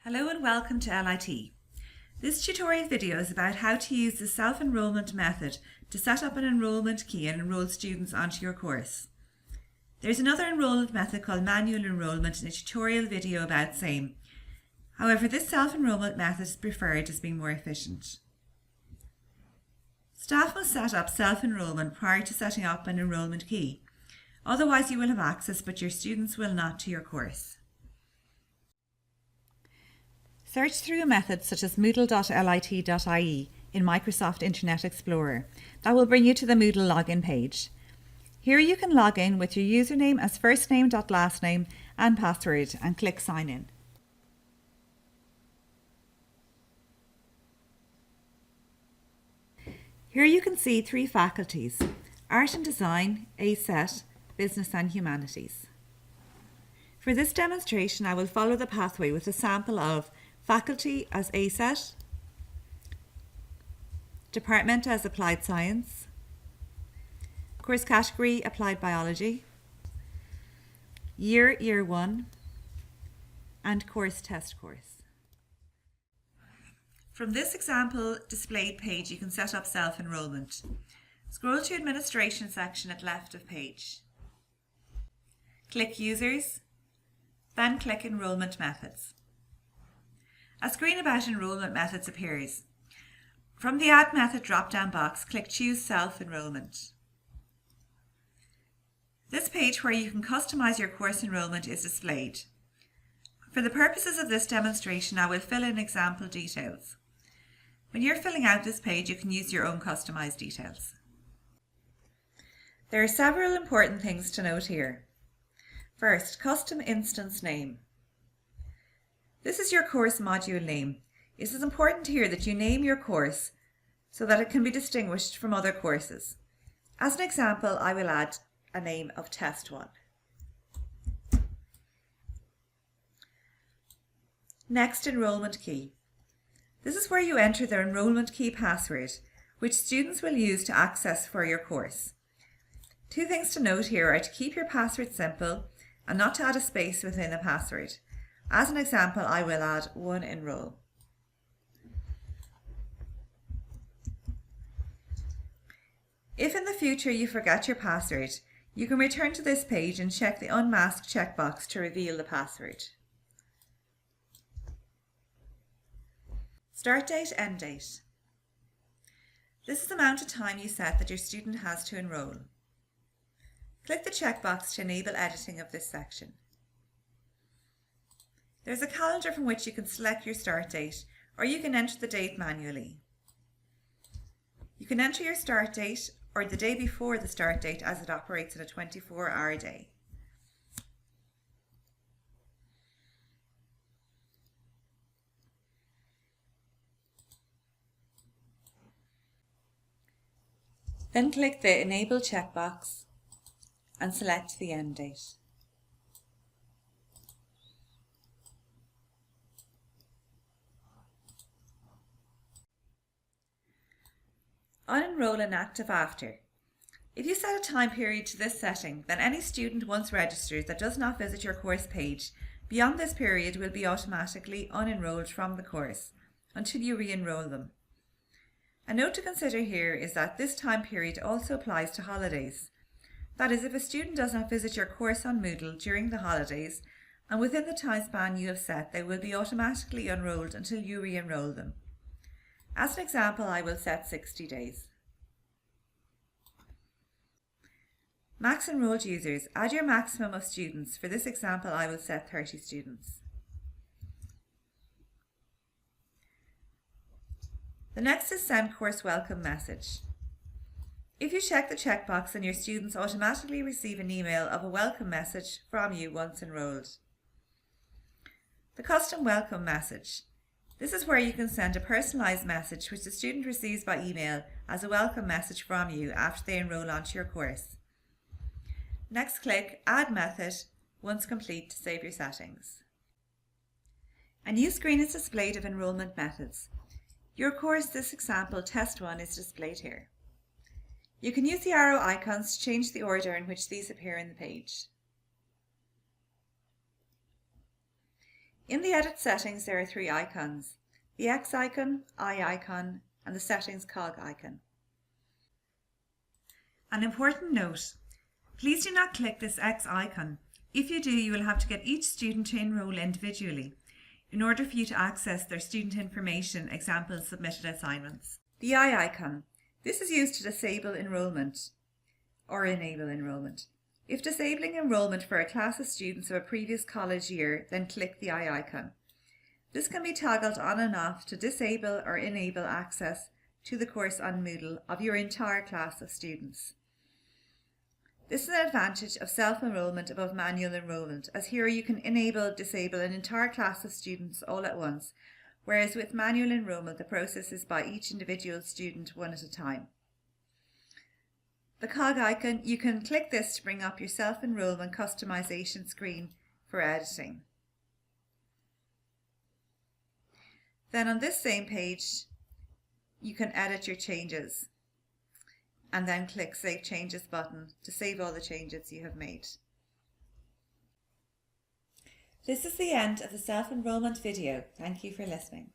Hello and welcome to LIT. This tutorial video is about how to use the self-enrollment method to set up an enrollment key and enroll students onto your course. There's another enrollment method called manual enrollment in a tutorial video about same. However, this self-enrollment method is preferred as being more efficient. Staff must set up self-enrollment prior to setting up an enrollment key. Otherwise you will have access but your students will not to your course. Search through a method such as moodle.lit.ie in Microsoft Internet Explorer. That will bring you to the Moodle login page. Here you can log in with your username as firstname.lastname and password and click sign in. Here you can see three faculties: Art and Design, ASET, Business and Humanities. For this demonstration I will follow the pathway with a sample of Faculty as ASET, Department as Applied Science, Course Category Applied Biology, Year 1, and Course Test Course. From this example displayed page you can set up self-enrollment. Scroll to Administration section at left of page. Click Users, then click Enrollment Methods. A screen about enrollment methods appears. From the Add Method drop-down box, click Choose Self-Enrollment. This page where you can customize your course enrollment is displayed. For the purposes of this demonstration, I will fill in example details. When you're filling out this page, you can use your own customized details. There are several important things to note here. First, custom instance name. This is your course module name. It is important here that you name your course so that it can be distinguished from other courses. As an example, I will add a name of Test 1. Next, enrollment key. This is where you enter their enrollment key password, which students will use to access for your course. Two things to note here are to keep your password simple and not to add a space within a password. As an example, I will add 1 enroll. If in the future you forget your password, you can return to this page and check the Unmask checkbox to reveal the password. Start date, end date. This is the amount of time you set that your student has to enroll. Click the checkbox to enable editing of this section. There's a calendar from which you can select your start date, or you can enter the date manually. You can enter your start date or the day before the start date as it operates in a 24-hour day. Then click the Enable checkbox and select the end date. Unenroll inactive after. If you set a time period to this setting, then any student once registered that does not visit your course page beyond this period will be automatically unenrolled from the course until you re-enroll them. A note to consider here is that this time period also applies to holidays. That is, if a student does not visit your course on Moodle during the holidays and within the time span you have set, they will be automatically enrolled until you re-enroll them. As an example, I will set 60 days. Max enrolled users. Add your maximum of students. For this example, I will set 30 students. The next is send course welcome message. If you check the checkbox, then your students automatically receive an email of a welcome message from you once enrolled. The custom welcome message. This is where you can send a personalised message which the student receives by email as a welcome message from you after they enrol onto your course. Next, click Add Method once complete to save your settings. A new screen is displayed of enrolment methods. Your course, this example, Test 1, is displayed here. You can use the arrow icons to change the order in which these appear in the page. In the Edit settings there are three icons: the X icon, I icon and the Settings cog icon. An important note: please do not click this X icon. If you do, you will have to get each student to enrol individually in order for you to access their student information, example submitted assignments. The I icon. This is used to disable enrolment or enable enrolment. If disabling enrolment for a class of students of a previous college year, then click the I icon. This can be toggled on and off to disable or enable access to the course on Moodle of your entire class of students. This is an advantage of self-enrolment above manual enrolment, as here you can enable, disable an entire class of students all at once, whereas with manual enrolment the process is by each individual student one at a time. The cog icon, you can click this to bring up your self-enrolment customization screen for editing. Then on this same page you can edit your changes and then click Save Changes button to save all the changes you have made. This is the end of the self-enrolment video. Thank you for listening.